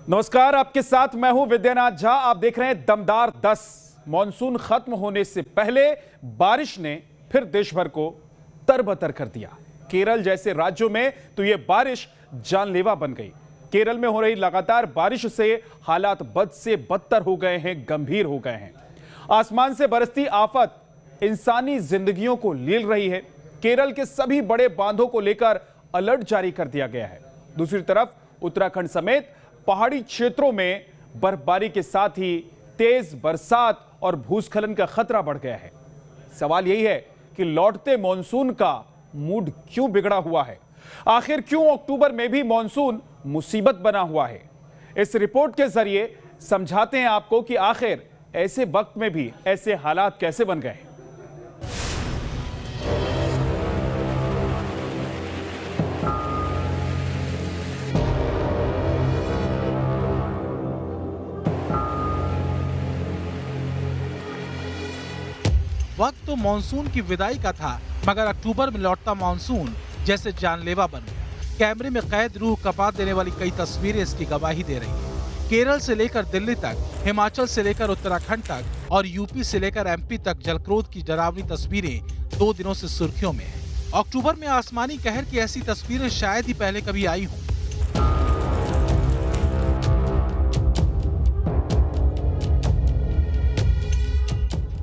नमस्कार, आपके साथ मैं हूं विद्यानाथ झा। आप देख रहे हैं दमदार 10। मॉनसून खत्म होने से पहले बारिश ने फिर देश भर को तरबतर कर दिया। केरल जैसे राज्यों में तो यह बारिश जानलेवा बन गई। केरल में हो रही लगातार बारिश से हालात बद से बदतर हो गए हैं, गंभीर हो गए हैं। आसमान से बरसती आफत इंसानी जिंदगियों को लील रही है। केरल के सभी बड़े बांधों को लेकर अलर्ट जारी कर दिया गया है। दूसरी तरफ उत्तराखंड समेत पहाड़ी क्षेत्रों में बर्फबारी के साथ ही तेज बरसात और भूस्खलन का खतरा बढ़ गया है। सवाल यही है कि लौटते मॉनसून का मूड क्यों बिगड़ा हुआ है? आखिर क्यों अक्टूबर में भी मॉनसून मुसीबत बना हुआ है? इस रिपोर्ट के जरिए समझाते हैं आपको कि आखिर ऐसे वक्त में भी ऐसे हालात कैसे बन गए। वक्त तो मानसून की विदाई का था, मगर अक्टूबर में लौटता मानसून जैसे जानलेवा बन गया। कैमरे में कैद रूह कपा देने वाली कई तस्वीरें इसकी गवाही दे रही हैं। केरल से लेकर दिल्ली तक, हिमाचल से लेकर उत्तराखंड तक और यूपी से लेकर एमपी तक जलक्रोध की डरावनी तस्वीरें 2 दिनों से सुर्खियों में हैं। अक्टूबर में आसमानी कहर की ऐसी तस्वीरें शायद ही पहले कभी आई हों।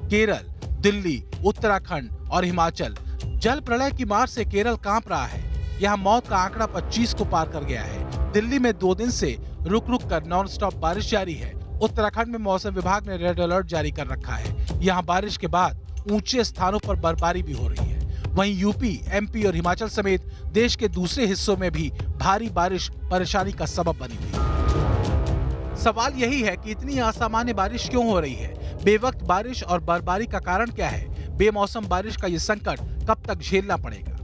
केरल, दिल्ली, उत्तराखंड और हिमाचल, जल प्रलय की मार से केरल कांप रहा है। यहाँ मौत का आंकड़ा 25 को पार कर गया है। दिल्ली में 2 दिन से रुक रुक कर नॉन स्टॉप बारिश जारी है। उत्तराखंड में मौसम विभाग ने रेड अलर्ट जारी कर रखा है। यहाँ बारिश के बाद ऊंचे स्थानों पर बर्फबारी भी हो रही है। वहीं यूपी, एमपी और हिमाचल समेत देश के दूसरे हिस्सों में भी भारी बारिश परेशानी का सबब बनी हुई है। सवाल यही है कि इतनी असामान्य बारिश क्यों हो रही है? बेवक्त बारिश और बर्फबारी का कारण क्या है? बेमौसम बारिश का ये संकट कब तक झेलना पड़ेगा?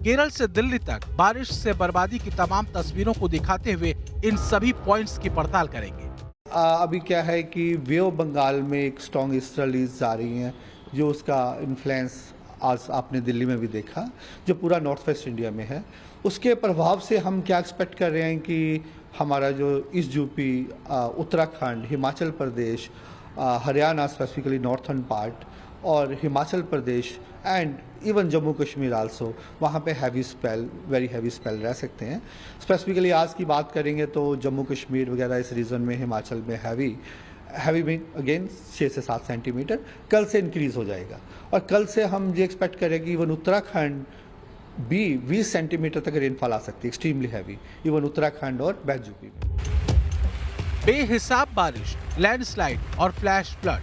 केरल से दिल्ली तक बारिश से बर्बादी की तमाम तस्वीरों को दिखाते हुए इन सभी पॉइंट्स की पड़ताल करेंगे। अभी क्या है कि वे ऑफ बंगाल में एक स्ट्रॉन्ग ईस्टर्लीज आ रही हैं, जो उसका इन्फ्लुएंस आज आपने दिल्ली में भी देखा, जो पूरा नॉर्थ वेस्ट इंडिया में है। उसके प्रभाव से हम क्या एक्सपेक्ट कर रहे हैं कि हमारा जो east UP, Uttarakhand, Himachal Pradesh, Haryana specifically northern part और Himachal Pradesh and even Jammu Kashmir also, वहाँ पे heavy spell, very heavy spell रह सकते हैं। स्पेसिफिकली आज की बात करेंगे तो जम्मू कश्मीर वगैरह इस रीजन में, हिमाचल में हैवी में अगेन 6 से 7 सेंटीमीटर कल से इंक्रीज हो जाएगा। और कल से हम ये एक्सपेक्ट करें कि इवन उत्तराखंड भी 20 सेंटीमीटर तक रेनफॉल आ सकती है, एक्सट्रीमली हैवी, इवन उत्तराखंड और वेस्ट यूपी में। बेहिसाब बारिश, लैंडस्लाइड और फ्लैश फ्लड।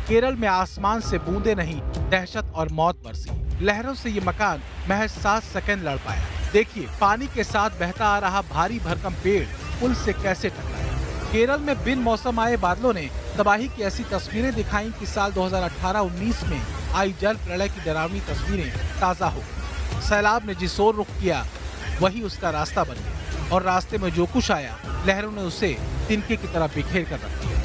केरल में आसमान से बूंदे नहीं, दहशत और मौत बरसी। लहरों से ये मकान महज 7 सेकंड लड़ पाया। देखिए पानी के साथ बहता आ रहा भारी भरकम पेड़ पुल से कैसे टकराया। केरल में बिन मौसम आए बादलों ने तबाही की ऐसी तस्वीरें दिखाई कि साल 2018-19 में आई जल प्रलय की डरावनी तस्वीरें ताजा हो गई। सैलाब ने जिस ओर रुख किया वही उसका रास्ता बन गया, और रास्ते में जो कुछ आया लहरों ने उसे तिनके की तरह बिखेर कर रख दिया।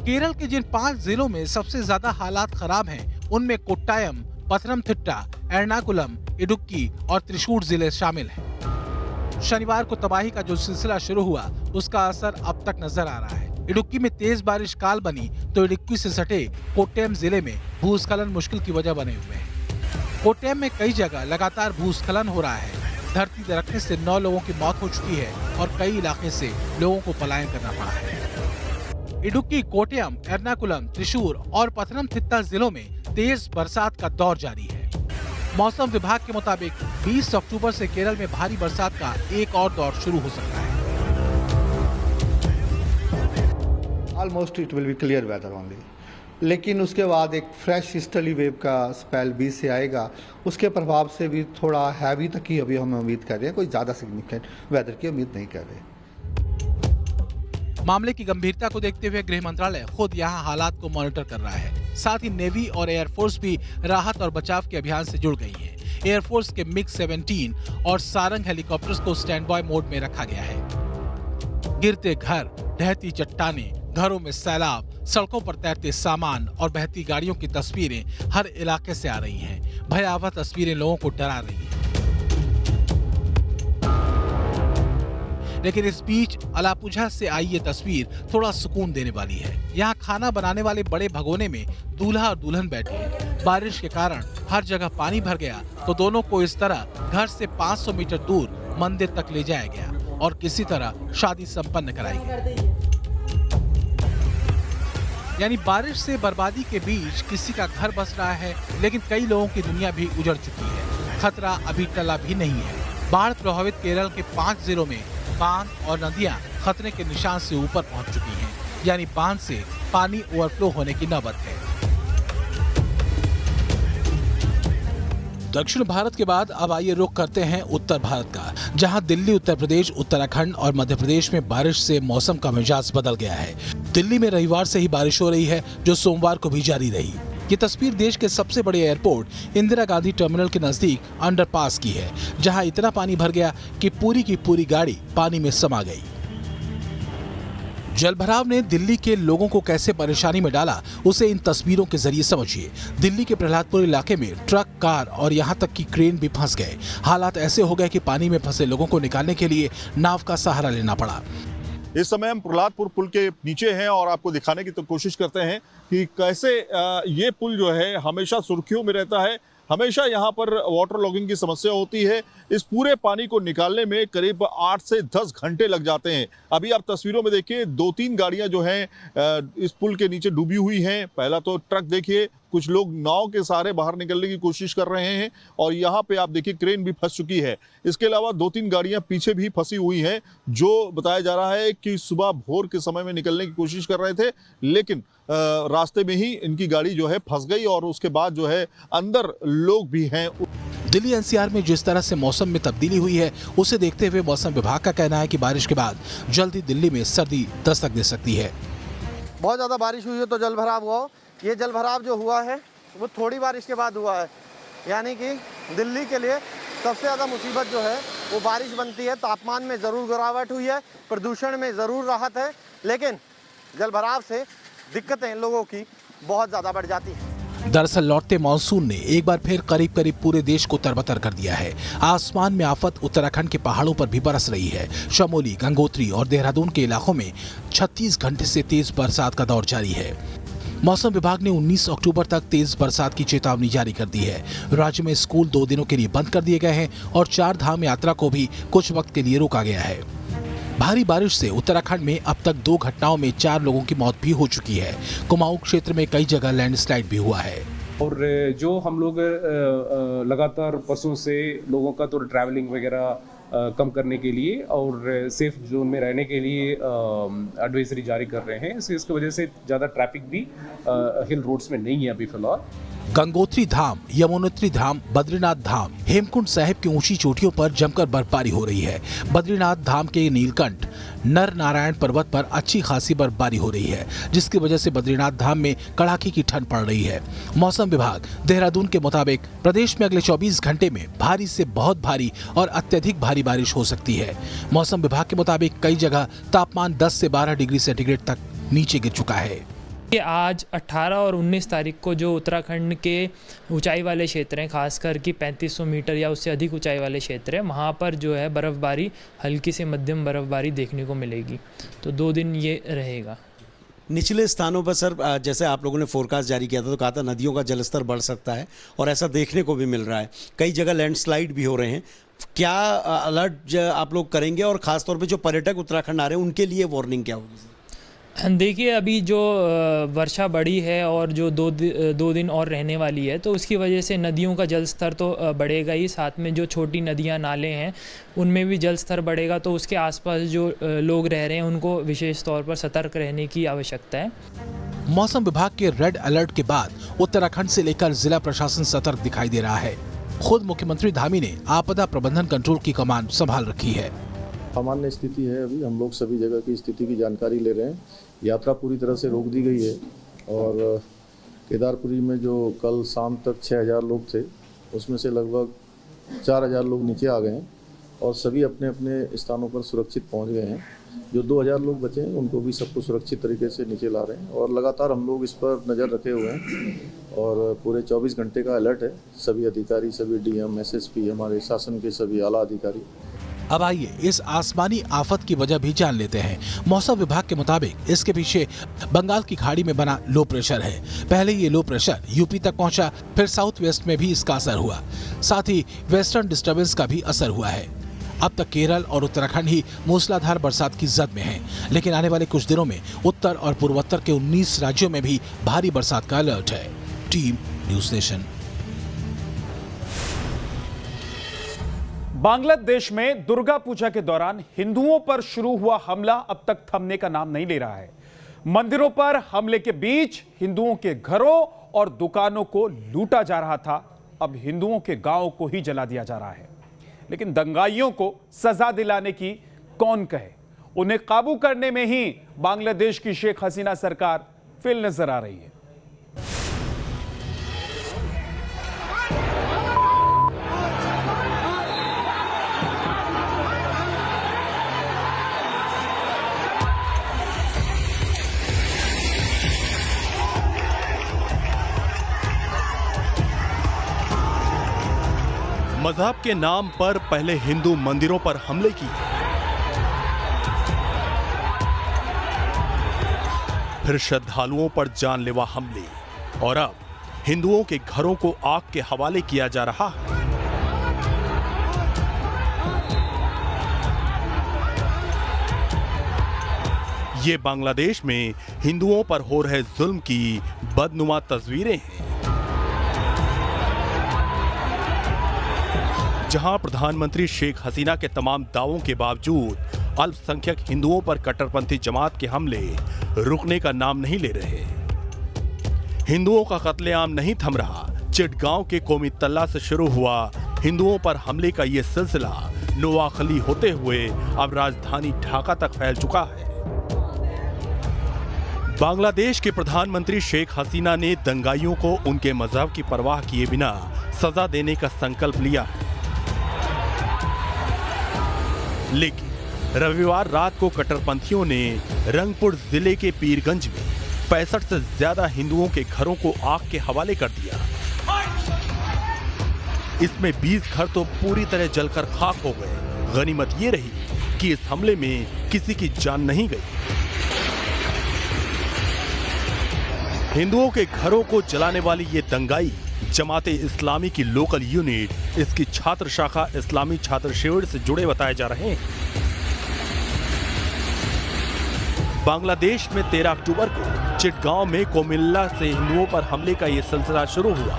केरल के जिन 5 जिलों में सबसे ज्यादा हालात खराब हैं, उनमें कोट्टायम, पथनमथिट्टा, एर्नाकुलम, इडुक्की और त्रिशूर जिले शामिल हैं। शनिवार को तबाही का जो सिलसिला शुरू हुआ, उसका असर अब तक नजर आ रहा है। इडुक्की में तेज बारिश काल बनी तो इडुक्की से सटे कोट्टयम जिले में भूस्खलन मुश्किल की वजह बने हुए हैं। कोट्टयम में कई जगह लगातार भूस्खलन हो रहा है। धरती दरकने से 9 लोगों की मौत हो चुकी है और कई इलाके से लोगों को पलायन करना पड़ा है। इडुक्की, कोट्टयम, एर्नाकुलम, त्रिशूर और पथनमथिट्टा जिलों में तेज बरसात का दौर जारी है। मौसम विभाग के मुताबिक 20 अक्टूबर से केरल में भारी बरसात का एक और दौर शुरू हो सकता है। Almost it will be clear weather only, लेकिन उसके बाद एक फ्रेश ईस्टर्ली वेव का स्पेल 20 से आएगा। उसके प्रभाव से भी थोड़ा हैवी तक ही अभी हम उम्मीद कर रहे हैं, कोई ज़्यादा सिग्निफिकेंट वेदर की उम्मीद नहीं कर रहे। मामले की गंभीरता को देखते हुए गृह मंत्रालय खुद यहां हालात को मॉनिटर कर रहा है। साथ ही नेवी और एयरफोर्स भी राहत और बचाव के अभियान से जुड़ गई है। एयरफोर्स के MiG-17 और सारंग हेलीकॉप्टर्स को स्टैंड बाय मोड में रखा गया है। गिरते घर, ढहती चट्टानें, घरों में सैलाब, सड़कों पर तैरते सामान और बहती गाड़ियों की तस्वीरें हर इलाके से आ रही हैं। भयावह तस्वीरें लोगों को डरा रही हैं। लेकिन इस बीच अलापुझा से आई ये तस्वीर थोड़ा सुकून देने वाली है। यहाँ खाना बनाने वाले बड़े भगोने में दूल्हा और दुल्हन बैठे हैं। बारिश के कारण हर जगह पानी भर गया तो दोनों को इस तरह घर से 500 मीटर दूर मंदिर तक ले जाया गया और किसी तरह शादी संपन्न कराई गई। यानी बारिश से बर्बादी के बीच किसी का घर बस रहा है, लेकिन कई लोगों की दुनिया भी उजड़ चुकी है। खतरा अभी टला भी नहीं है। बाढ़ प्रभावित केरल के 5 जिलों में बांध और नदियां खतरे के निशान से ऊपर पहुंच चुकी हैं, यानी बांध से पानी ओवरफ्लो होने की नौबत है। दक्षिण भारत के बाद अब आइए रुख करते हैं उत्तर भारत का, जहां दिल्ली, उत्तर प्रदेश, उत्तराखंड और मध्य प्रदेश में बारिश से मौसम का मिजाज बदल गया है। दिल्ली में रविवार से ही बारिश हो रही है, जो सोमवार को भी जारी रही। ये तस्वीर देश के सबसे बड़े एयरपोर्ट इंदिरा गांधी टर्मिनल के नजदीक अंडरपास की है, जहां इतना पानी भर गया कि पूरी की पूरी गाड़ी पानी में समा गई। जलभराव ने दिल्ली के लोगों को कैसे परेशानी में डाला, उसे इन तस्वीरों के जरिए समझिए। दिल्ली के प्रहलादपुर इलाके में ट्रक, कार और यहां तक कि क्रेन भी फंस गए। हालात ऐसे हो गए कि पानी में फंसे लोगों को निकालने के लिए नाव का सहारा लेना पड़ा। इस समय हम प्रहलादपुर पुल के नीचे हैं और आपको दिखाने की तो कोशिश करते हैं कि कैसे ये पुल जो है हमेशा सुर्खियों में रहता है। हमेशा यहाँ पर वाटर लॉगिंग की समस्या होती है। इस पूरे पानी को निकालने में करीब 8 से 10 घंटे लग जाते हैं। अभी आप तस्वीरों में देखिए, 2-3 गाड़ियाँ जो हैं इस पुल के नीचे डूबी हुई हैं। पहला तो ट्रक देखिए, कुछ लोग नाव के सहारे बाहर निकलने की कोशिश कर रहे हैं और यहाँ पे आप देखिए क्रेन भी फंस चुकी है। इसके अलावा 2-3 गाड़ियाँ पीछे भी फंसी हुई हैं, जो बताया जा रहा है कि सुबह भोर के समय में निकलने की कोशिश कर रहे थे, लेकिन रास्ते में ही इनकी गाड़ी जो है फंस गई और उसके बाद जो है अंदर लोग भी हैं। दिल्ली एनसीआर में जिस तरह से मौसम में तब्दीली हुई है, उसे देखते हुए मौसम विभाग का कहना है कि बारिश के बाद जल्द ही दिल्ली में सर्दी दस्तक दे सकती है। बहुत ज़्यादा बारिश हुई है तो जल भराव हुआ। ये जल भराव जो हुआ है वो थोड़ी बारिश के बाद हुआ है, यानी कि दिल्ली के लिए सबसे ज़्यादा मुसीबत जो है वो बारिश बनती है। तापमान में ज़रूर गिरावट हुई है, प्रदूषण में ज़रूर राहत है, लेकिन जल भराव से दिक्कतें लोगों की बहुत ज़्यादा बढ़ जाती हैं। दरअसल लौटते मानसून ने एक बार फिर करीब करीब पूरे देश को तरबतर कर दिया है। आसमान में आफत उत्तराखंड के पहाड़ों पर भी बरस रही है। चमोली, गंगोत्री और देहरादून के इलाकों में 36 घंटे से तेज बरसात का दौर जारी है। मौसम विभाग ने 19 अक्टूबर तक तेज बरसात की चेतावनी जारी कर दी है। राज्य में स्कूल 2 दिनों के लिए बंद कर दिए गए हैं और 4 धाम यात्रा को भी कुछ वक्त के लिए रोका गया है। भारी बारिश से उत्तराखंड में अब तक 2 घटनाओं में 4 लोगों की मौत भी हो चुकी है। कुमाऊं क्षेत्र में कई जगह लैंडस्लाइड भी हुआ है। और जो हम लोग लगातार परसों से लोगों का तो ट्रैवलिंग वगैरह कम करने के लिए और सेफ जोन में रहने के लिए एडवाइजरी जारी कर रहे हैं। इसकी वजह से ज़्यादा ट्रैफिक भी हिल रोड्स में नहीं है अभी फिलहाल। गंगोत्री धाम, यमुनोत्री धाम, बद्रीनाथ धाम, हेमकुंड साहिब की ऊंची चोटियों पर जमकर बर्फबारी हो रही है। बद्रीनाथ धाम के नीलकंठ नर नारायण पर्वत पर अच्छी खासी बर्फबारी हो रही है, जिसकी वजह से बद्रीनाथ धाम में कड़ाके की ठंड पड़ रही है। मौसम विभाग देहरादून के मुताबिक प्रदेश में अगले 24 घंटे में भारी से बहुत भारी और अत्यधिक भारी बारिश हो सकती है। मौसम विभाग के मुताबिक कई जगह तापमान 10 से 12 डिग्री सेंटीग्रेड तक नीचे गिर चुका है। कि आज 18 और 19 तारीख को जो उत्तराखंड के ऊंचाई वाले क्षेत्र हैं, खासकर कि 3500 मीटर या उससे अधिक ऊंचाई वाले क्षेत्र हैं, वहाँ पर जो है बर्फ़बारी, हल्की से मध्यम बर्फ़बारी देखने को मिलेगी। तो 2 दिन ये रहेगा। निचले स्थानों पर सर, जैसे आप लोगों ने फोरकास्ट जारी किया था तो कहा था नदियों का जलस्तर बढ़ सकता है और ऐसा देखने को भी मिल रहा है। कई जगह लैंडस्लाइड भी हो रहे हैं। क्या अलर्ट आप लोग करेंगे और ख़ासतौर पर जो पर्यटक उत्तराखंड आ रहे हैं उनके लिए वार्निंग क्या होगी? देखिए, अभी जो वर्षा बढ़ी है और जो 2 दिन और रहने वाली है, तो उसकी वजह से नदियों का जल स्तर तो बढ़ेगा ही, साथ में जो छोटी नदियां, नाले हैं, उनमें भी जल स्तर बढ़ेगा। तो उसके आसपास जो लोग रह रहे हैं उनको विशेष तौर पर सतर्क रहने की आवश्यकता है। मौसम विभाग के रेड अलर्ट के बाद उत्तराखंड से लेकर जिला प्रशासन सतर्क दिखाई दे रहा है। खुद मुख्यमंत्री धामी ने आपदा प्रबंधन कंट्रोल की कमान संभाल रखी है। सामान्य स्थिति है, अभी हम लोग सभी जगह की स्थिति की जानकारी ले रहे हैं। यात्रा पूरी तरह से रोक दी गई है और केदारपुरी में जो कल शाम तक 6000 लोग थे, उसमें से लगभग 4000 लोग नीचे आ गए हैं और सभी अपने अपने स्थानों पर सुरक्षित पहुंच गए हैं। जो 2000 लोग बचे हैं उनको भी सबको सुरक्षित तरीके से नीचे ला रहे हैं और लगातार हम लोग इस पर नज़र रखे हुए हैं और पूरे 24 घंटे का अलर्ट है। सभी अधिकारी, सभी DM, SSP, हमारे शासन के सभी आला अधिकारी अब आइए इस आसमानी आफत की वजह भी जान लेते हैं। मौसम विभाग के मुताबिक इसके पीछे बंगाल की खाड़ी में बना लो प्रेशर है। पहले ये लो प्रेशर यूपी तक पहुंचा, फिर साउथ वेस्ट में भी इसका असर हुआ, साथ ही वेस्टर्न डिस्टर्बेंस का भी असर हुआ है। अब तक केरल और उत्तराखंड ही मूसलाधार बरसात की जद में हैं, लेकिन आने वाले कुछ दिनों में उत्तर और पूर्वोत्तर के 19 राज्यों में भी भारी बरसात का अलर्ट है। Team news nation. बांग्लादेश में दुर्गा पूजा के दौरान हिंदुओं पर शुरू हुआ हमला अब तक थमने का नाम नहीं ले रहा है। मंदिरों पर हमले के बीच हिंदुओं के घरों और दुकानों को लूटा जा रहा था, अब हिंदुओं के गांवों को ही जला दिया जा रहा है। लेकिन दंगाइयों को सजा दिलाने की कौन कहे? उन्हें काबू करने में ही बांग्लादेश की शेख हसीना सरकार फेल नजर आ रही है। मजहब के नाम पर पहले हिंदू मंदिरों पर हमले किए, फिर श्रद्धालुओं पर जानलेवा हमले और अब हिंदुओं के घरों को आग के हवाले किया जा रहा है। ये बांग्लादेश में हिंदुओं पर हो रहे जुल्म की बदनुमा तस्वीरें हैं, जहां प्रधानमंत्री शेख हसीना के तमाम दावों के बावजूद अल्पसंख्यक हिंदुओं पर कट्टरपंथी जमात के हमले रुकने का नाम नहीं ले रहे। हिंदुओं का कत्लेआम नहीं थम रहा। चिटगांव के कोमी तल्ला से शुरू हुआ हिंदुओं पर हमले का ये सिलसिला नोआखली होते हुए अब राजधानी ढाका तक फैल चुका है। बांग्लादेश के प्रधानमंत्री शेख हसीना ने दंगाइयों को उनके मजहब की परवाह किए बिना सजा देने का संकल्प लिया है, लेकिन रविवार रात को कट्टरपंथियों ने रंगपुर जिले के पीरगंज में 65 से ज्यादा हिंदुओं के घरों को आग के हवाले कर दिया। इसमें 20 घर तो पूरी तरह जलकर खाक हो गए। गनीमत ये रही कि इस हमले में किसी की जान नहीं गई। हिंदुओं के घरों को जलाने वाली ये दंगाई जमाते इस्लामी की लोकल यूनिट, इसकी छात्र शाखा इस्लामी छात्र शिविर से जुड़े बताए जा रहे हैं। बांग्लादेश में 13 अक्टूबर को चिटगांव में कोमिल्ला से हिंदुओं पर हमले का यह सिलसिला शुरू हुआ।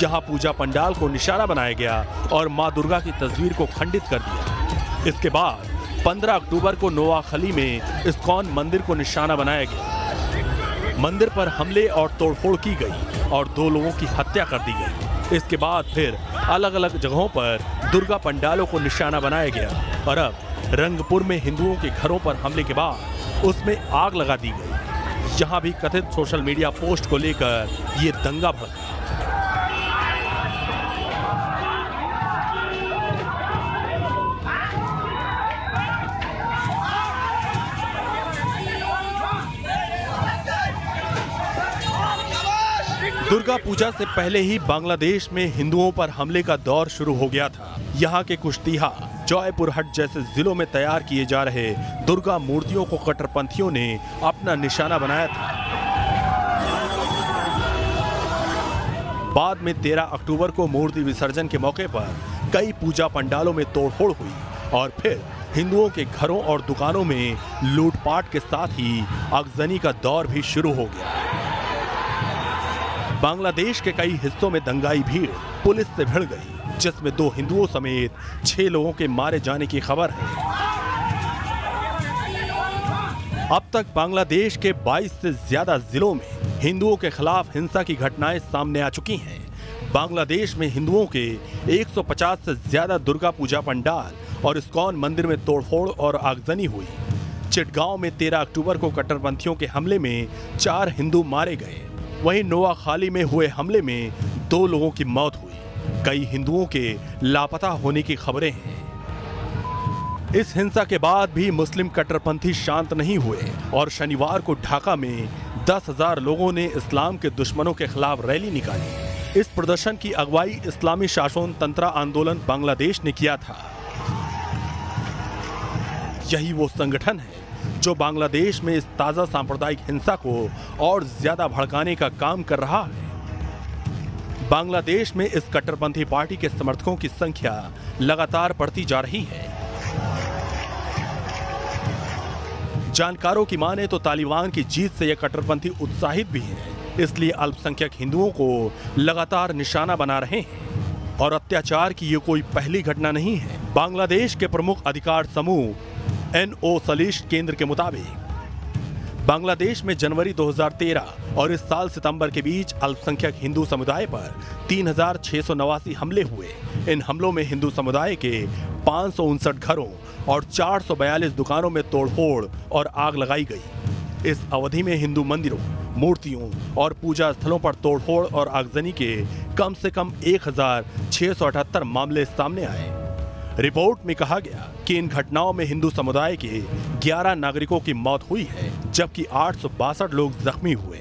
यहां पूजा पंडाल को निशाना बनाया गया और मां दुर्गा की तस्वीर को खंडित कर दिया। इसके बाद 15 अक्टूबर को नोआखली में इस्कॉन मंदिर को निशाना बनाया गया। मंदिर पर हमले और तोड़फोड़ की गई और 2 लोगों की हत्या कर दी गई। इसके बाद फिर अलग अलग जगहों पर दुर्गा पंडालों को निशाना बनाया गया और अब रंगपुर में हिंदुओं के घरों पर हमले के बाद उसमें आग लगा दी गई। यहां भी कथित सोशल मीडिया पोस्ट को लेकर ये दंगा भड़का। दुर्गा पूजा से पहले ही बांग्लादेश में हिंदुओं पर हमले का दौर शुरू हो गया था। यहाँ के कुश्तीहा, जौयपुरहट जैसे जिलों में तैयार किए जा रहे दुर्गा मूर्तियों को कट्टरपंथियों ने अपना निशाना बनाया था। बाद में 13 अक्टूबर को मूर्ति विसर्जन के मौके पर कई पूजा पंडालों में तोड़फोड़ हुई और फिर हिंदुओं के घरों और दुकानों में लूटपाट के साथ ही आगजनी का दौर भी शुरू हो गया। बांग्लादेश के कई हिस्सों में दंगाई भीड़ पुलिस से भिड़ गई, जिसमें 2 हिंदुओं समेत 6 लोगों के मारे जाने की खबर है। अब तक बांग्लादेश के 22 से ज्यादा जिलों में हिंदुओं के खिलाफ हिंसा की घटनाएं सामने आ चुकी हैं। बांग्लादेश में हिंदुओं के 150 से ज्यादा दुर्गा पूजा पंडाल और इस्कॉन मंदिर में तोड़फोड़ और आगजनी हुई। चिटगांव में 13 अक्टूबर को कट्टरपंथियों के हमले में 4 हिंदू मारे गए। वहीं नोआखाली में हुए हमले में 2 लोगों की मौत हुई। कई हिंदुओं के लापता होने की खबरें हैं। इस हिंसा के बाद भी मुस्लिम कट्टरपंथी शांत नहीं हुए और शनिवार को ढाका में 10,000 लोगों ने इस्लाम के दुश्मनों के खिलाफ रैली निकाली। इस प्रदर्शन की अगुवाई इस्लामी शासन तंत्र आंदोलन बांग्लादेश ने किया था। यही वो संगठन है जो बांग्लादेश में इस ताजा सांप्रदायिक हिंसा को और ज्यादा भड़काने का काम कर रहा है। बांग्लादेश में इस कट्टरपंथी पार्टी के समर्थकों की संख्या लगातार बढ़ती जा रही है। जानकारों की माने तो तालिबान की जीत से यह कट्टरपंथी उत्साहित भी है, इसलिए अल्पसंख्यक हिंदुओं को लगातार निशाना बना रहे हैं। और अत्याचार की ये कोई पहली घटना नहीं है। बांग्लादेश के प्रमुख अधिकार समूह NO सलीश केंद्र के मुताबिक बांग्लादेश में जनवरी 2013 और इस साल सितंबर के बीच अल्पसंख्यक हिंदू समुदाय पर 3,689 हमले हुए। इन हमलों में हिंदू समुदाय के 559 घरों और 442 दुकानों में तोड़फोड़ और आग लगाई गई। इस अवधि में हिंदू मंदिरों, मूर्तियों और पूजा स्थलों पर तोड़फोड़ और आगजनी के कम से कम 1,678 मामले सामने आए। रिपोर्ट में कहा गया कि इन घटनाओं में हिंदू समुदाय के 11 नागरिकों की मौत हुई है, जबकि 862 लोग जख्मी हुए।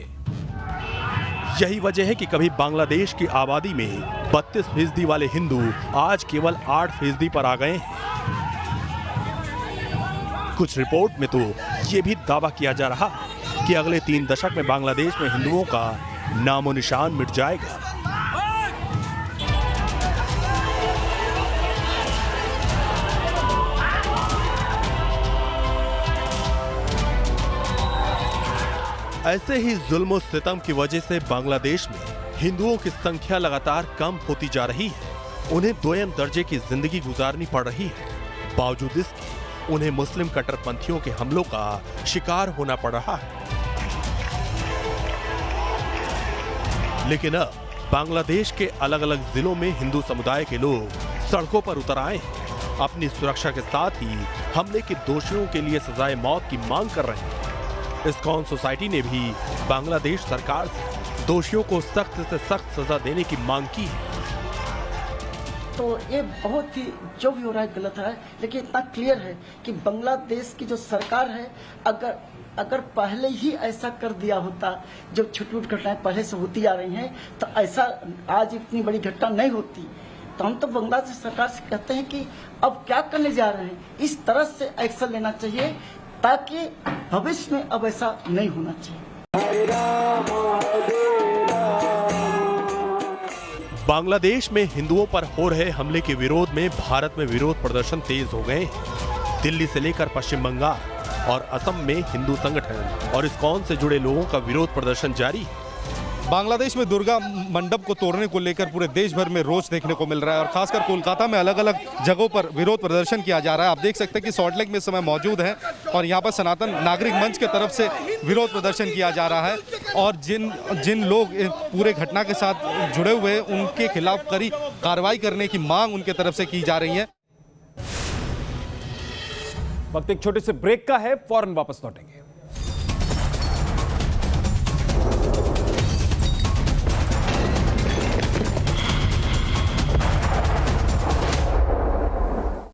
यही वजह है कि कभी बांग्लादेश की आबादी में 32% वाले हिंदू आज केवल 8% पर आ गए हैं। कुछ रिपोर्ट में तो ये भी दावा किया जा रहा है कि अगले 3 दशक में बांग्लादेश में हिंदुओं का नामो निशान मिट जाएगा। ऐसे ही जुल्म और सितम की वजह से बांग्लादेश में हिंदुओं की संख्या लगातार कम होती जा रही है। उन्हें दोयम दर्जे की जिंदगी गुजारनी पड़ रही है। बावजूद इसके उन्हें मुस्लिम कट्टरपंथियों के हमलों का शिकार होना पड़ रहा है। लेकिन अब बांग्लादेश के अलग अलग जिलों में हिंदू समुदाय के लोग सड़कों पर उतर आए हैं। अपनी सुरक्षा के साथ ही हमले के दोषियों के लिए सजाए मौत की मांग कर रहे हैं। इस्कॉन सोसाइटी ने भी बांग्लादेश सरकार से दोषियों को सख्त से सख्त सजा देने की मांग की है। तो ये बहुत ही जो भी हो रहा है गलत है, लेकिन इतना क्लियर है कि बांग्लादेश की जो सरकार है, अगर पहले ही ऐसा कर दिया होता, जो छोटी छोटी घटनाएं पहले से होती आ रही हैं, तो ऐसा आज इतनी बड़ी घटना नहीं होती। तो हम तो बांग्लादेश सरकार से कहते हैं कि अब क्या करने जा रहे हैं, इस तरह से एक्शन लेना चाहिए ताकि भविष्य में अब ऐसा नहीं होना चाहिए। बांग्लादेश में हिंदुओं पर हो रहे हमले के विरोध में भारत में विरोध प्रदर्शन तेज हो गए हैं। दिल्ली से लेकर पश्चिम बंगाल और असम में हिंदू संगठन और इस्कॉन से जुड़े लोगों का विरोध प्रदर्शन जारी है। बांग्लादेश में दुर्गा मंडप को तोड़ने को लेकर पूरे देश भर में रोष देखने को मिल रहा है और खासकर कोलकाता में अलग अलग जगहों पर विरोध प्रदर्शन किया जा रहा है। आप देख सकते हैं कि सॉल्ट लेक में इस समय मौजूद है और यहाँ पर सनातन नागरिक मंच के तरफ से विरोध प्रदर्शन किया जा रहा है और जिन लोग पूरे घटना के साथ जुड़े हुए हैं उनके खिलाफ कड़ी कार्रवाई करने की मांग उनके तरफ से की जा रही है। वक्त एक छोटे से ब्रेक का है, फौरन वापस लौटेंगे।